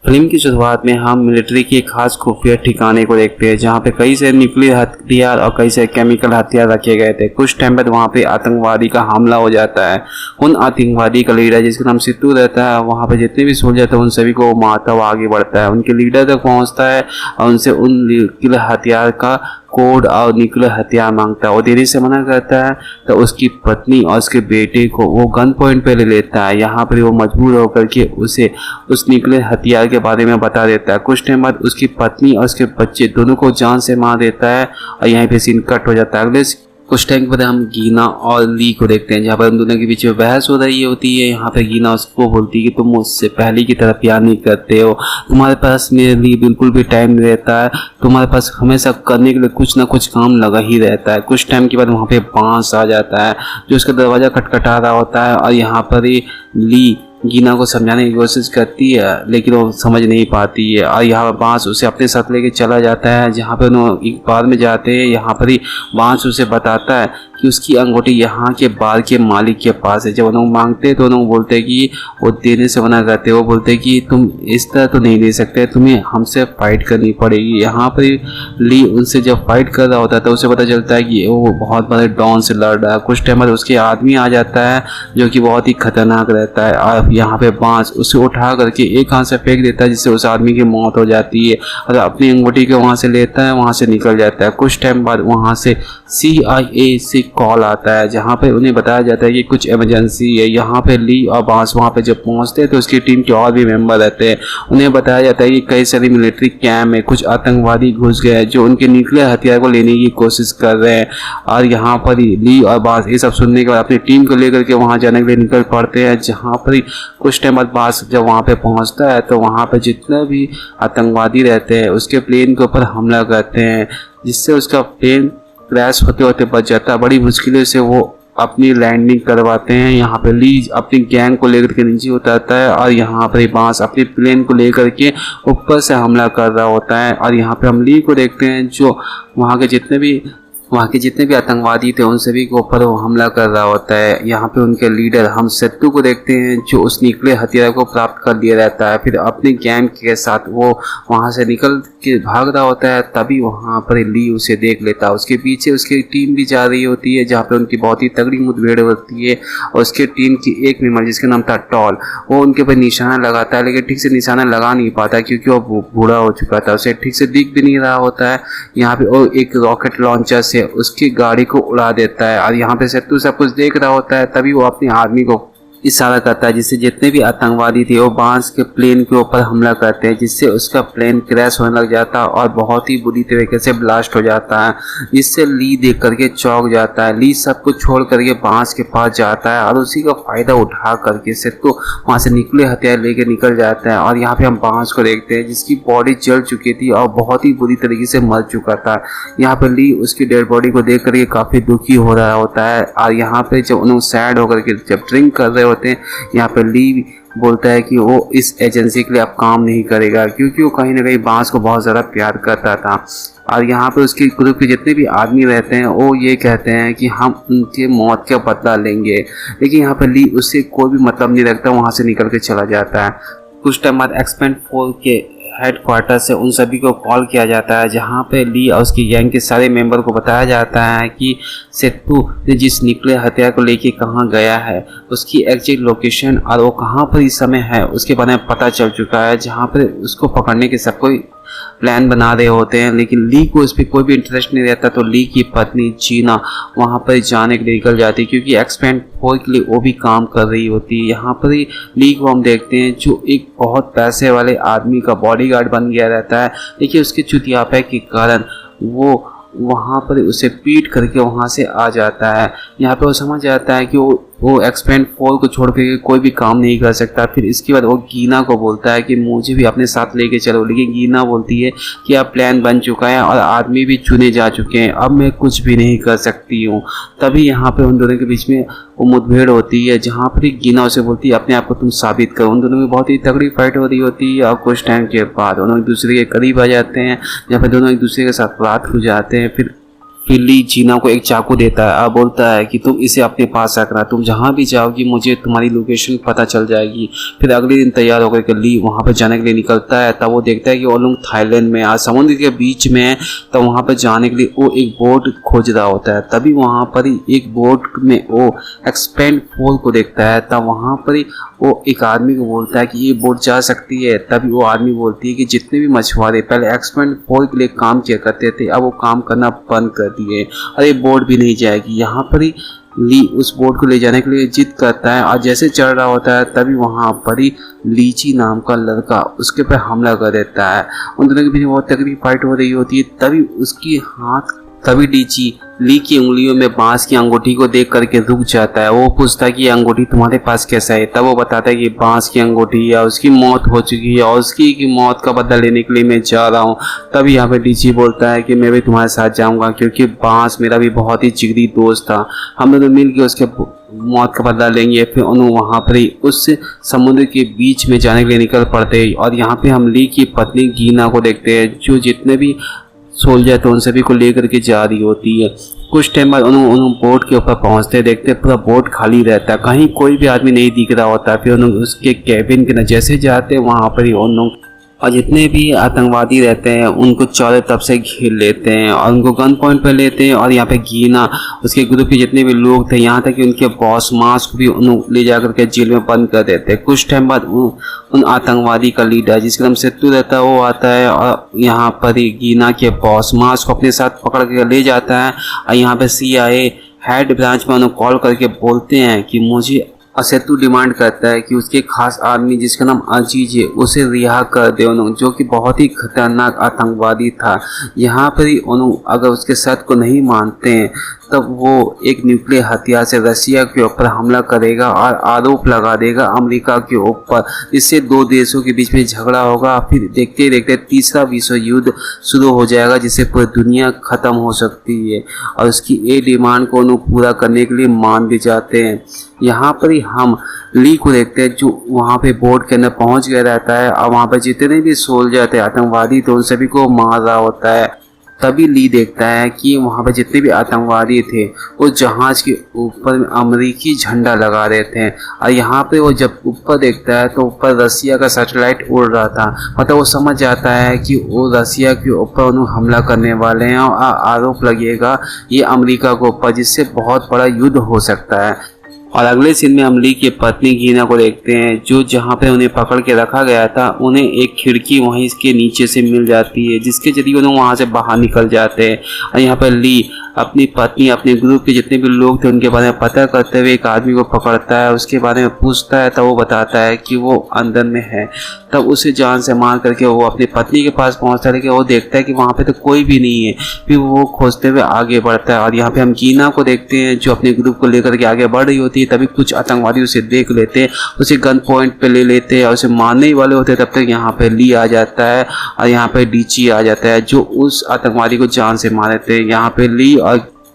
Film की शुरुआत में हम मिलिट्री के एक खास खुफिया ठिकाने को देखते हैं जहाँ पे कई सारे न्यूक्लियर हथियार और कई सारे केमिकल हथियार रखे गए थे। कुछ टाइम बाद वहाँ पे आतंकवादी का हमला हो जाता है। उन आतंकवादी का लीडर जिसका नाम सिद्धू रहता है, वहाँ पे जितने भी सोल्जर थे उन सभी को मारता हुआ आगे बढ़ता है, उनके लीडर तक पहुँचता है और उनसे उन न्यूक्लियर हथियार का कोड और न्यूक्लियर हथियार मांगता है। वो देने से मना करता है तो उसकी पत्नी और उसके बेटे को वो गन पॉइंट पे ले लेता है। यहाँ पर वो मजबूर होकर के उसे उस न्यूक्लियर हथियार के बारे में बता देता है। कुछ टाइम बाद उसकी पत्नी और उसके बच्चे दोनों को जान से मार देता है और यहाँ पे सीन कट हो जाता है। अगले कुछ टाइम के बाद हम गीना और ली को देखते हैं जहाँ पर हम दोनों के बीच में बहस हो रही होती है। यहाँ पे गीना उसको बोलती है कि तुम मुझसे पहले की तरह प्यार नहीं करते हो, तुम्हारे पास मेरे लिए बिल्कुल भी टाइम नहीं रहता है, तुम्हारे पास हमेशा करने के लिए कुछ ना कुछ काम लगा ही रहता है। कुछ टाइम के बाद वहाँ पे बांस आ जाता है जो उसका दरवाज़ा खटखटा रहा होता है और यहाँ पर ही ली गीना को समझाने की कोशिश करती है लेकिन वो समझ नहीं पाती है और यहाँ पर बांस उसे अपने साथ लेके चला जाता है। जहाँ पर उन्होंने एक बार में जाते हैं, यहाँ पर ही बांस उसे बताता है कि उसकी अंगूठी यहाँ के बार के मालिक के पास है। जब उन्होंने मांगते हैं तो उन्होंने बोलते हैं कि वो देने से मना करते हैं। वो बोलते हैं कि तुम इस तरह तो नहीं दे सकते, तुम्हें हमसे फाइट करनी पड़ेगी। यहाँ पर ली उनसे जब फाइट कर रहा होता है तो उसे पता चलता है कि वो बहुत बड़े डॉन से लड़ रहा है। कुछ टाइम बाद उसके आदमी आ जाता है जो कि बहुत ही खतरनाक रहता है और यहाँ पे बांस उसे उठा करके एक हाथ से फेंक देता है जिससे उस आदमी की मौत हो जाती है और अपनी अंगूठी को वहाँ से लेता है, वहाँ से निकल जाता है। कुछ टाइम बाद वहाँ से CIA से कॉल आता है जहाँ पे उन्हें बताया जाता है कि कुछ इमरजेंसी है। यहाँ पे ली और बांस वहाँ पे जब पहुँचते हैं तो उसकी टीम के और भी मेंबर रहते हैं। उन्हें बताया जाता है कि कई सारे मिलिट्री कैंप में कुछ आतंकवादी घुस गए हैं जो उनके न्यूक्लियर हथियार को लेने की कोशिश कर रहे हैं और यहाँ पर ही ली और बांस ये सब सुनने के बाद अपनी टीम को लेकर के वहाँ जाने के लिए निकल पड़ते हैं। जहाँ पर ही कुछ टाइम बाद बांस जब वहाँ पे पहुँचता है तो वहाँ पे जितने भी आतंकवादी रहते हैं उसके प्लेन के ऊपर हमला करते हैं जिससे उसका प्लेन क्रैश होते होते बच जाता है। बड़ी मुश्किलों से वो अपनी लैंडिंग करवाते हैं। यहाँ पे ली अपनी गैंग को लेकर के नीचे उतरता है और यहाँ पर बांस अपने प्लेन को लेकर के ऊपर से हमला कर रहा होता है और यहाँ पे हम ली को देखते हैं जो वहाँ के जितने भी आतंकवादी थे उन सभी के ऊपर वो हमला कर रहा होता है। यहाँ पे उनके लीडर हम सिद्धू को देखते हैं जो उस न्यूक्लियर हथियार को प्राप्त कर लिया रहता है। फिर अपने गैंग के साथ वो वहाँ से निकल के भाग रहा होता है, तभी वहाँ पर ली उसे देख लेता है। उसके पीछे उसकी टीम भी जा रही होती है जहाँ पे उनकी बहुत ही तगड़ी मुठभेड़ होती है और उसके टीम की एक मेंबर जिसका नाम था टॉल, वो उनके ऊपर निशाना लगाता है लेकिन ठीक से निशाना लगा नहीं पाता क्योंकि वो बूढ़ा हो चुका था, उसे ठीक से दिख भी नहीं रहा होता है। यहाँ पे वो एक रॉकेट लॉन्चर से उसकी गाड़ी को उड़ा देता है और यहाँ पे सिद्धू सब कुछ देख रहा होता है। तभी वो अपने आदमी को इशारा करता है जिससे जितने भी आतंकवादी थे वो बांस के प्लेन के ऊपर हमला करते हैं जिससे उसका प्लेन क्रैश होने लग जाता है और बहुत ही बुरी तरीके से ब्लास्ट हो जाता है जिससे ली देख करके चौंक जाता है। ली सब कुछ छोड़ करके बांस के पास जाता है और उसी का फायदा उठा करके सिद्धू वहाँ से न्यूक्लियर हथियार लेके निकल जाता है। और यहाँ पे हम बांस को देखते हैं जिसकी बॉडी जल चुकी थी और बहुत ही बुरी तरीके से मर चुका था। यहाँ पर ली उसकी डेड बॉडी को देख करके काफ़ी दुखी हो रहा होता है और यहाँ पे जब उन्होंने सैड होकर के जब ड्रिंक कर रहे होते हैं, यहाँ पे ली बोलता है कि वो इस एजेंसी के लिए अब काम नहीं करेगा क्योंकि वो कहीं ना कहीं बांस को बहुत ज़्यादा प्यार करता था। और यहाँ पे उसके ग्रुप के जितने भी आदमी रहते हैं वो ये कहते हैं कि हम उनके मौत का बदला लेंगे, लेकिन यहाँ पे ली उससे कोई भी मतलब नहीं रखता, वहाँ से निकल के चला जाता है। कुछ टाइम बाद एक्सपेंड 4 के हेडक्वार्टर से उन सभी को कॉल किया जाता है जहाँ पे ली और उसकी गैंग के सारे मेंबर को बताया जाता है कि सिद्धू ने जिस न्यूक्लियर हथियार को लेके कहाँ गया है उसकी एग्जैक्ट लोकेशन और वो कहाँ पर इस समय है उसके बारे में पता चल चुका है। जहाँ पर उसको पकड़ने के सब कोई प्लान बना रहे होते हैं लेकिन ली को इस पर कोई भी इंटरेस्ट नहीं रहता। तो ली की पत्नी जीना वहाँ पर जाने के लिए निकल जाती है क्योंकि एक्सपेंड 4 के लिए वो भी काम कर रही होती है। यहाँ पर ही ली को हम देखते हैं जो एक बहुत पैसे वाले आदमी का बॉडीगार्ड बन गया रहता है, लेकिन उसके चुतियापे के कारण वो वहाँ पर उसे पीट करके वहाँ से आ जाता है। यहाँ पे वो समझ जाता है कि वो एक्सपेंड 4 को छोड़ के कोई भी काम नहीं कर सकता। फिर इसके बाद वो गीना को बोलता है कि मुझे भी अपने साथ लेके चलो, लेकिन गीना बोलती है कि अब प्लान बन चुका है और आदमी भी चुने जा चुके हैं, अब मैं कुछ भी नहीं कर सकती हूँ। तभी यहाँ पे उन दोनों के बीच में वो मुठभेड़ होती है जहाँ पर गीना उसे बोलती है अपने आप को तुम साबित करो। उन दोनों में बहुत ही तगड़ी फाइट हो रही होती है और कुछ टाइम के बाद दोनों एक दूसरे के करीब आ जाते हैं जहाँ पर दोनों एक दूसरे के साथ बात हो जाते हैं। फिर फिर ली जीना को एक चाकू देता है और बोलता है कि तुम इसे अपने पास रखना, तुम जहाँ भी जाओगी मुझे तुम्हारी लोकेशन पता चल जाएगी। फिर अगले दिन तैयार होकर के ली वहाँ पर जाने के लिए निकलता है। तब वो देखता है कि वो लोग थाईलैंड में आज समुद्र के बीच में है। तब वहाँ पर जाने के लिए वो एक बोट खोज रहा होता है। तभी वहाँ पर ही एक बोट में वो एक्सपेंड फोल को देखता है। तब वहाँ पर ही वो एक आदमी को बोलता है कि ये बोट जा सकती है। तभी वो आदमी बोलती है कि जितने भी मछुआरे पहले एक्सपेंड फोल के लिए काम किया करते थे अब वो काम करना बंद कर दिए और ये बोट भी नहीं जाएगी। यहाँ पर ही ली उस बोट को ले जाने के लिए जिद करता है और जैसे चढ़ रहा होता है तभी वहाँ पर ही लीची नाम का लड़का उसके पर हमला कर देता है। उन दोनों के बीच बहुत तगड़ी फाइट हो रही होती है। तभी ली की उंगलियों में बांस की अंगूठी को देख करके रुक जाता है। वो पूछता है कि ये अंगूठी तुम्हारे पास कैसा है। तब वो बताता है कि बांस की अंगूठी है, उसकी मौत हो चुकी है और उसकी की मौत का बदला लेने के लिए मैं जा रहा हूँ। तभी यहाँ पे लीची बोलता है कि मैं भी तुम्हारे साथ जाऊँगा क्योंकि बांस मेरा भी बहुत ही जिगरी दोस्त था, हम दोनों मिल के उसके मौत का बदला लेंगे। फिर उन्होंने वहाँ पर ही उस समुद्र के बीच में जाने के लिए निकल पड़ते और यहाँ पे हम ली की पत्नी गीना को देखते हैं जो जितने भी सोल्जर थे उन सभी को लेकर के जा रही होती है। कुछ टाइम बाद उन्होंने बोट के ऊपर पहुंचते देखते पूरा बोट खाली रहता है, कहीं कोई भी आदमी नहीं दिख रहा होता। फिर उन्होंने उसके कैबिन के जैसे जाते वहाँ पर ही उन लोग और जितने भी आतंकवादी रहते हैं उनको चारों तरफ से घेर लेते हैं और उनको गन पॉइंट पर लेते हैं। और यहाँ पे गीना उसके ग्रुप के जितने भी लोग थे यहाँ तक कि उनके बॉस मास को भी उन्होंने ले जाकर के जेल में बंद कर देते हैं। कुछ टाइम बाद उन आतंकवादी का लीडर जिसका नाम सेतु रहता है वो आता है और यहाँ पर ही गीना के बॉस मास को अपने साथ पकड़ के ले जाता है। और यहाँ पे CIA हेड ब्रांच में उन्हें कॉल करके बोलते हैं कि मुझे सेतु डिमांड करता है कि उसके खास आदमी जिसका नाम अजीज है उसे रिहा कर दे, जो कि बहुत ही खतरनाक आतंकवादी था। यहाँ पर ही उन्होंने अगर उसके शर्त को नहीं मानते हैं तब वो एक न्यूक्लियर हथियार से रशिया के ऊपर हमला करेगा और आरोप लगा देगा अमेरिका के ऊपर, जिससे दो देशों के बीच में झगड़ा होगा। फिर देखते ही देखते तीसरा विश्व युद्ध शुरू हो जाएगा जिससे पूरी दुनिया खत्म हो सकती है। और उसकी ये डिमांड को उन्हें पूरा करने के लिए मान भी जाते हैं। यहाँ पर ही हम ली को देखते हैं जो वहाँ पे बोट के अंदर पहुँच गया रहता है और वहाँ पर जितने भी सोल्जर थे आतंकवादी तो उन सभी को मार रहा होता है। तभी ली देखता है कि वहाँ पर जितने भी आतंकवादी थे वो जहाज के ऊपर अमेरिकी झंडा लगा रहे थे। और यहाँ पे वो जब ऊपर देखता है तो ऊपर रसिया का सैटेलाइट उड़ रहा था। मतलब वो समझ जाता है कि वो रसिया के ऊपर उन्हें हमला करने वाले हैं और आरोप लगेगा ये अमेरिका के ऊपर, जिससे बहुत बड़ा युद्ध हो सकता है। और अगले सीन में हम ली की पत्नी गीना को देखते हैं जो जहाँ पे उन्हें पकड़ के रखा गया था उन्हें एक खिड़की वहीं इसके नीचे से मिल जाती है जिसके जरिए उन्हें वहाँ से बाहर निकल जाते हैं। और यहाँ पर ली अपनी पत्नी अपने ग्रुप के जितने भी लोग थे उनके बारे में पता करते हुए एक आदमी को पकड़ता है, उसके बारे में पूछता है। तब वो बताता है कि वो अंदर में है। तब उसे जान से मार करके वो अपनी पत्नी के पास पहुंचता है लेकिन वो देखता है कि वहाँ पे तो कोई भी नहीं है। फिर वो खोजते हुए आगे बढ़ता है और यहाँ पे हम गीना को देखते हैं जो अपने ग्रुप को लेकर के आगे बढ़ रही होती है। तभी कुछ आतंकवादी उसे देख लेते हैं, उसे गन पॉइंट पे ले लेते हैं और उसे मारने ही वाले होते हैं। तब तक यहाँ पे ली आ जाता है और यहाँ पे डीची आ जाता है जो उस आतंकवादी को जान से मार देते हैं। यहाँ पे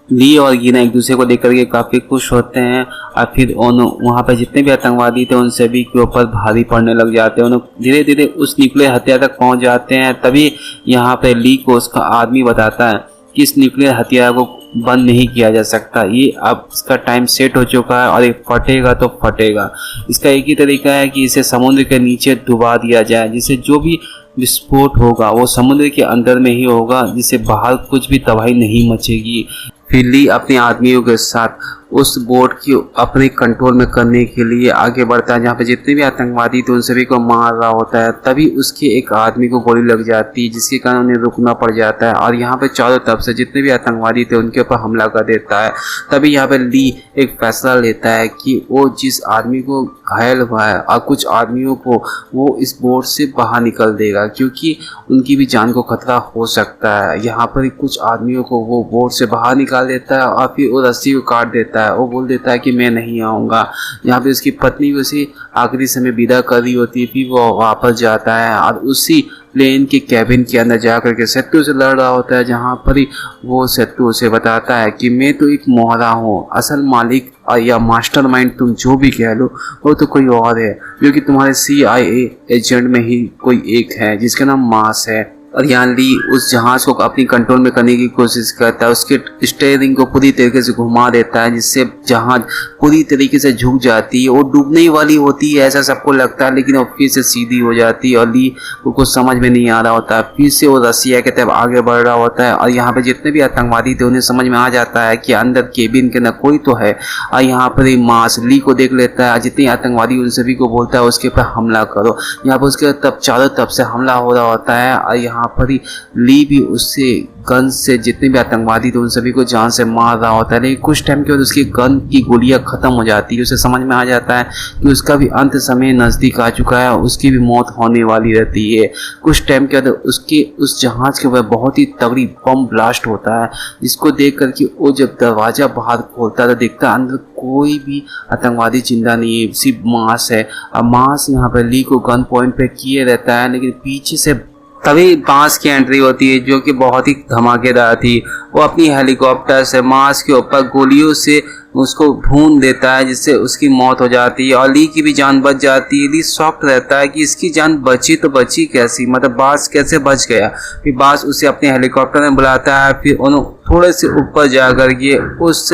ली और गीना एक दूसरे को देख करके काफ़ी खुश होते हैं और फिर वहाँ पर जितने भी आतंकवादी थे उन सभी के ऊपर भारी पड़ने लग जाते हैं। उन्हें धीरे धीरे उस न्यूक्लियर हथियार तक पहुँच जाते हैं। तभी यहाँ पे ली को उसका आदमी बताता है कि इस न्यूक्लियर हथियार को बंद नहीं किया जा सकता, ये अब इसका टाइम सेट हो चुका है और ये फटेगा तो फटेगा। इसका एक ही तरीका है कि इसे समुद्र के नीचे डुबा दिया जाए जिससे जो भी विस्फोट होगा वो समुद्र के अंदर में ही होगा, जिससे बाहर कुछ भी तबाही नहीं मचेगी। फिर ली अपने आदमियों के साथ उस बोट की अपने कंट्रोल में करने के लिए आगे बढ़ता है जहाँ पे जितने भी आतंकवादी थे उन सभी को मार रहा होता है। तभी उसके एक आदमी को गोली लग जाती है जिसके कारण उन्हें रुकना पड़ जाता है और यहाँ पे चारों तरफ से जितने भी आतंकवादी थे उनके ऊपर हमला कर देता है। तभी यहाँ पे ली एक फैसला लेता है कि वो जिस आदमी को घायल हुआ है और कुछ आदमियों को वो इस बोट से बाहर निकल देगा क्योंकि उनकी भी जान को खतरा हो सकता है। यहाँ पर कुछ आदमियों को वो बोट से बाहर निकाल देता है और फिर वो रस्सी को काट देता है। वो बोल देता है कि मैं नहीं आऊँगा। यहाँ पे उसकी पत्नी उसे आखिरी समय विदा कर रही होती है। फिर वो वापस जाता है और उसी प्लेन के कैबिन के अंदर जा करके सेतु से लड़ रहा होता है जहाँ पर ही वो सेतु उसे बताता है कि मैं तो एक मोहरा हूँ, असल मालिक या मास्टरमाइंड तुम जो भी कह लो वो तो कोई और है जो कि तुम्हारे CIA एजेंट में ही कोई एक है जिसका नाम मास है। और यहाँ ली उस जहाज को अपनी कंट्रोल में करने की कोशिश करता है, उसके स्टीयरिंग को पूरी तरीके से घुमा देता है जिससे जहाज पूरी तरीके से झुक जाती है। वो डूबने ही वाली होती है ऐसा सबको लगता है, लेकिन वो फिर से सीधी हो जाती है और ली को कुछ समझ में नहीं आ रहा होता है। फिर से वो रसिया के तरफ आगे बढ़ रहा होता है और यहाँ पे जितने भी आतंकवादी थे उन्हें समझ में आ जाता है कि अंदर केबिन के अंदर कोई तो है। और यहाँ पर ही मास ली को देख लेता है, जितने आतंकवादी उन सभी को बोलता है उसके ऊपर हमला करो। यहाँ पर उसके तरफ चारों तरफ से हमला हो रहा होता है और यहाँ पर ही ली भी उससे गन से जितने भी आतंकवादी थे उन सभी को जान से मार रहा होता है। लेकिन कुछ टाइम के बाद उसकी गन की गोलियां खत्म हो जाती है, उसे समझ में आ जाता है कि उसका भी अंत समय नज़दीक आ चुका है, उसकी भी मौत होने वाली रहती है। कुछ टाइम के बाद उसके उस जहाज के ऊपर बहुत ही तगड़ी बम ब्लास्ट होता है, जिसको देख करके वो जब दरवाज़ा बाहर खोलता है तो देखता है अंदर कोई भी आतंकवादी जिंदा नहीं है, सिर्फ मास है। और मास यहाँ पर ली को गन पॉइंट पे किए रहता है, लेकिन पीछे से तभी मास की एंट्री होती है जो कि बहुत ही धमाकेदार थी। वो अपनी हेलीकॉप्टर से मास के ऊपर गोलियों से उसको भून देता है जिससे उसकी मौत हो जाती है और ली की भी जान बच जाती है। ली शॉक्ड रहता है कि इसकी जान बची तो बची कैसी, मतलब बास कैसे बच गया। फिर बास उसे अपने हेलीकॉप्टर में बुलाता है, फिर उन्होंने थोड़े से ऊपर जा करके उस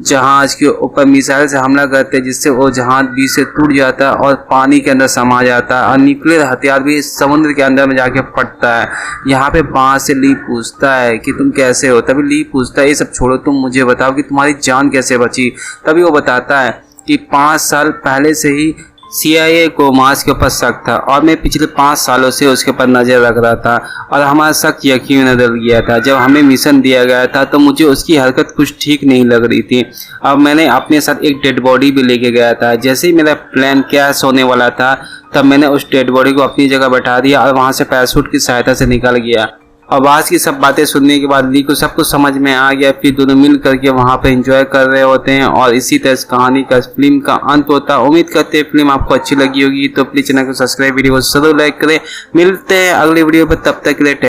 जहाज के ऊपर मिसाइल से हमला करते हैं जिससे वो जहाज बीच से टूट जाता है और पानी के अंदर समा जाता है और न्यूक्लियर हथियार भी समुद्र के अंदर में जाके फटता है। यहाँ पे बांस से ली पूछता है कि तुम कैसे हो। तभी ली पूछता है ये सब छोड़ो, तुम मुझे बताओ कि तुम्हारी जान कैसे बची। तभी वो बताता है कि 5 साल पहले से ही CIA को मास के ऊपर शक था और मैं पिछले 5 सालों से उसके ऊपर नज़र रख रहा था और हमारा शक यकीन बदल गया था। जब हमें मिशन दिया गया था तो मुझे उसकी हरकत कुछ ठीक नहीं लग रही थी। अब मैंने अपने साथ एक डेड बॉडी भी लेके गया था। जैसे ही मेरा प्लान क्रैश होने वाला था तब मैंने उस डेड बॉडी को अपनी जगह बैठा दिया और वहाँ से पैराशूट की सहायता से निकल गया। और आज की सब बातें सुनने के बाद ली को सब कुछ समझ में आ गया। फिर दोनों मिल करके वहाँ पे एंजॉय कर रहे होते हैं और इसी तरह इस कहानी का फिल्म का अंत होता है। उम्मीद करते हैं फिल्म आपको अच्छी लगी होगी, तो प्लीज चैनल को सब्सक्राइब, वीडियो को जरूर लाइक करें। मिलते हैं अगले वीडियो पर, तब तक के लिए